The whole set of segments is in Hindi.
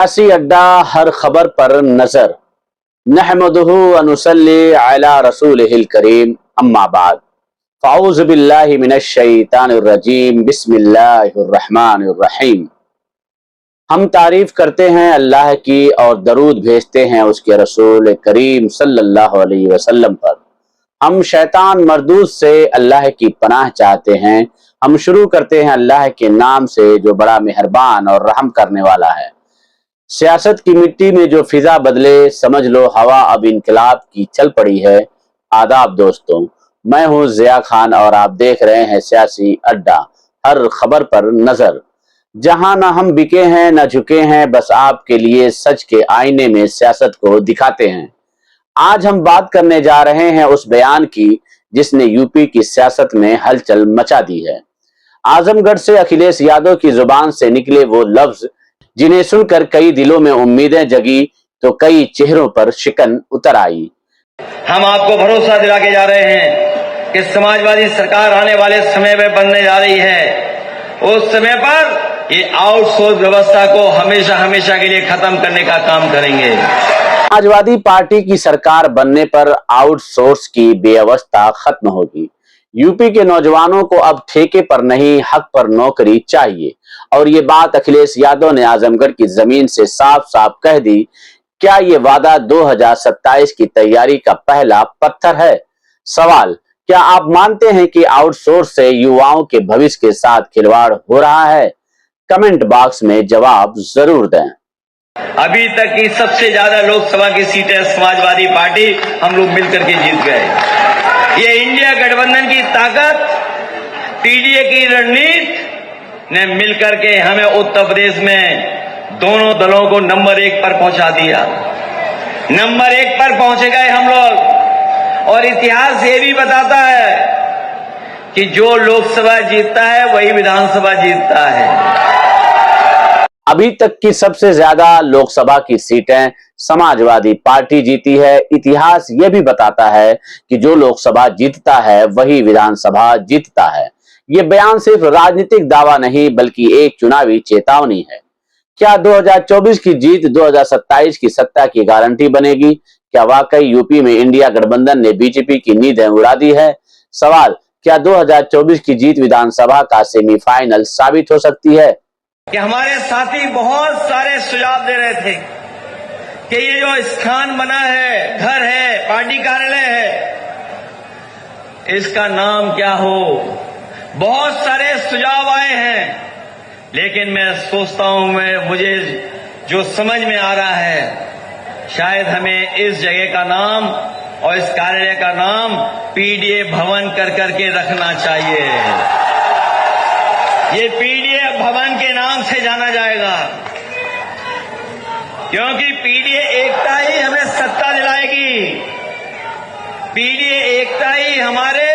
सियासी अड्डा हर खबर पर नजर नहमदुहु व नुसल्ली अला रसूलिहिल करीम अम्मा बाद फ़अऊज़ु बिल्लाहि मिनश शैतानिर रजीम बिस्मिल्लाहिर रहमानिर रहीम। हम तारीफ करते हैं अल्लाह की और दरूद भेजते हैं उसके रसूल करीम सल्लल्लाहु अलैहि वसल्लम पर। हम शैतान मरदूस से अल्लाह की पनाह चाहते हैं। हम शुरू करते हैं अल्लाह के नाम से जो बड़ा मेहरबान और रहम करने वाला है। सियासत की मिट्टी में जो फिजा बदले, समझ लो हवा अब इनकलाब की चल पड़ी है। आदाब दोस्तों, मैं हूं जिया खान और आप देख रहे हैं सियासी अड्डा, हर खबर पर नजर। जहां ना हम बिके हैं न झुके हैं, बस आपके लिए सच के आईने में सियासत को दिखाते हैं। आज हम बात करने जा रहे हैं उस बयान की जिसने यूपी की सियासत में हलचल मचा दी है। आजमगढ़ से अखिलेश यादव की जुबान से निकले वो लफ्ज जिन्हें सुनकर कई दिलों में उम्मीदें जगी तो कई चेहरों पर शिकन उतर आई। हम आपको भरोसा दिला के जा रहे हैं कि समाजवादी सरकार आने वाले समय में बनने जा रही है। उस समय पर ये आउटसोर्स व्यवस्था को हमेशा हमेशा के लिए खत्म करने का काम करेंगे। समाजवादी पार्टी की सरकार बनने पर आउटसोर्स की बेअवस्था खत्म होगी। यूपी के नौजवानों को अब ठेके पर नहीं, हक पर नौकरी चाहिए। और ये बात अखिलेश यादव ने आजमगढ़ की जमीन से साफ साफ कह दी। क्या ये वादा 2027 की तैयारी का पहला पत्थर है? सवाल, क्या आप मानते हैं कि आउटसोर्स से युवाओं के भविष्य के साथ खिलवाड़ हो रहा है? कमेंट बॉक्स में जवाब जरूर दें। अभी तक की सबसे ज्यादा लोकसभा की सीटें समाजवादी पार्टी हम लोग मिलकर के जीत गए। ये इंडिया गठबंधन की ताकत, पीडीए की रणनीति ने मिलकर के हमें उत्तर प्रदेश में दोनों दलों को नंबर 1 पर पहुंचा दिया। नंबर 1 पर पहुंचे गए हम लोग। और इतिहास ये भी बताता है कि जो लोकसभा जीतता है वही विधानसभा जीतता है। अभी तक की सबसे ज्यादा लोकसभा की सीटें समाजवादी पार्टी जीती है। इतिहास यह भी बताता है कि जो लोकसभा जीतता है वही विधानसभा जीतता है। ये बयान सिर्फ राजनीतिक दावा नहीं बल्कि एक चुनावी चेतावनी है। क्या 2024 की जीत 2027 की सत्ता की गारंटी बनेगी? क्या वाकई यूपी में इंडिया गठबंधन ने बीजेपी की नींदें उड़ा दी है? सवाल, क्या 2024 की जीत विधानसभा का सेमीफाइनल साबित हो सकती है? कि हमारे साथी बहुत सारे सुझाव दे रहे थे कि ये जो स्थान बना है, घर है, पार्टी कार्यालय है, इसका नाम क्या हो। बहुत सारे सुझाव आए हैं, लेकिन मैं सोचता हूं, मुझे जो समझ में आ रहा है, शायद हमें इस जगह का नाम और इस कार्यालय का नाम पीडीए भवन कर करके रखना चाहिए। ये पीडीए भवन के नाम से जाना जाएगा, क्योंकि पीडीए एकता ही हमें सत्ता दिलाएगी। पीडीए एकता ही हमारे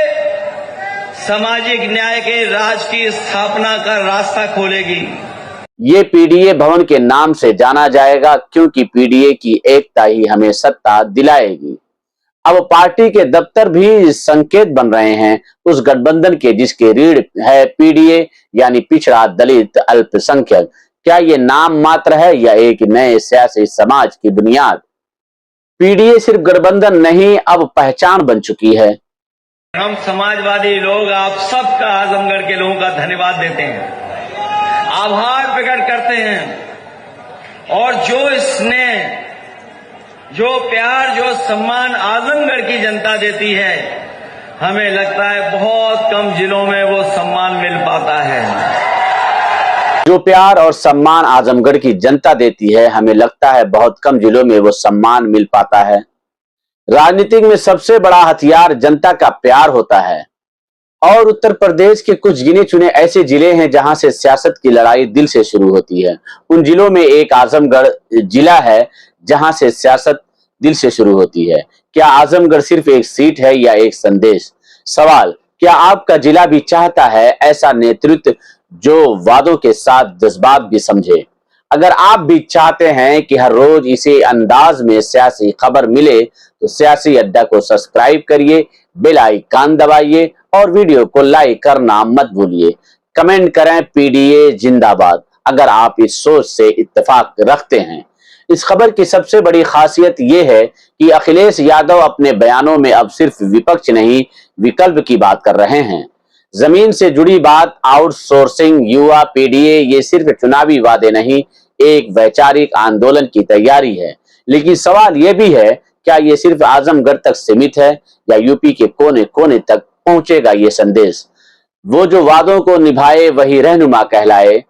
सामाजिक न्याय के राज की स्थापना का रास्ता खोलेगी। ये पीडीए भवन के नाम से जाना जाएगा क्योंकि पीडीए की एकता ही हमें सत्ता दिलाएगी। अब पार्टी के दफ्तर भी संकेत बन रहे हैं उस गठबंधन के जिसके रीढ़ है पीडीए, यानी पिछड़ा, दलित, अल्पसंख्यक। क्या ये नाम मात्र है या एक नए सियासी समाज की बुनियाद? पीडीए सिर्फ गठबंधन नहीं, अब पहचान बन चुकी है। हम समाजवादी लोग आप सबका, आजमगढ़ के लोगों का धन्यवाद देते हैं, आभार प्रकट करते हैं। और जो प्यार, जो सम्मान आजमगढ़ की जनता देती है, हमें लगता है बहुत कम जिलों में वो सम्मान मिल पाता है। जो प्यार और सम्मान आजमगढ़ की जनता देती है, हमें लगता है बहुत कम जिलों में वो सम्मान मिल पाता है। राजनीति में सबसे बड़ा हथियार जनता का प्यार होता है। और उत्तर प्रदेश के कुछ गिने चुने ऐसे जिले हैं जहां से सियासत की लड़ाई दिल से शुरू होती है। उन जिलों में एक आजमगढ़ जिला है जहां से सियासत दिल से शुरू होती है। क्या आजमगढ़ सिर्फ एक सीट है या एक संदेश? सवाल, क्या आपका जिला भी चाहता है ऐसा नेतृत्व जो वादों के साथ जज्बात भी समझे? अगर आप भी चाहते हैं कि हर रोज इसी अंदाज में सियासी खबर मिले तो सियासी अड्डा को सब्सक्राइब करिए, बेल आइकन दबाइए और वीडियो को लाइक करना मत भूलिए। कमेंट करें पीडीए जिंदाबाद अगर आप इस सोच से इत्तेफाक रखते हैं। इस खबर की सबसे बड़ी खासियत यह है कि अखिलेश यादव अपने बयानों में अब सिर्फ विपक्ष नहीं, विकल्प की बात कर रहे हैं। जमीन से जुड़ी बात, आउटसोर्सिंग, युवा, पीडीए, ये सिर्फ चुनावी वादे नहीं, एक वैचारिक आंदोलन की तैयारी है। लेकिन सवाल यह भी है, क्या ये सिर्फ आजमगढ़ तक सीमित है या यूपी के कोने कोने तक पहुंचेगा ये संदेश? वो जो वादों को निभाए वही रहनुमा कहलाए,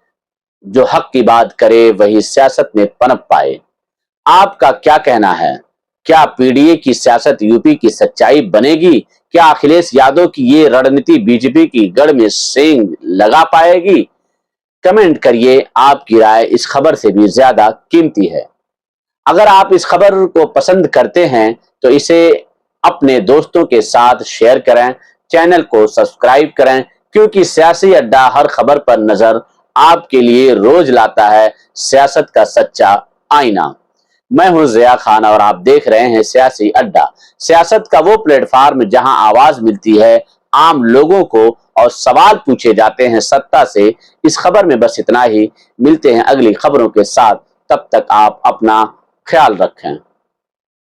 जो हक की बात करे वही सियासत में पनप पाए। आपका क्या कहना है? क्या पीडीए की सियासत यूपी की सच्चाई बनेगी? क्या अखिलेश यादव की ये रणनीति बीजेपी की गढ़ में सेंध लगा पाएगी? कमेंट करिए, आपकी राय इस खबर से भी ज्यादा कीमती है। अगर आप इस खबर को पसंद करते हैं तो इसे अपने दोस्तों के साथ शेयर करें, चैनल को सब्सक्राइब करें, क्योंकि सियासी अड्डा हर खबर पर नजर आपके लिए रोज लाता है सियासत का सच्चा आईना। मैं हूं जिया खान और आप देख रहे हैं सियासी अड्डा, सियासत का वो प्लेटफॉर्म जहां आवाज मिलती है आम लोगों को और सवाल पूछे जाते हैं सत्ता से। इस खबर में बस इतना ही। मिलते हैं अगली खबरों के साथ, तब तक आप अपना ख्याल रखें।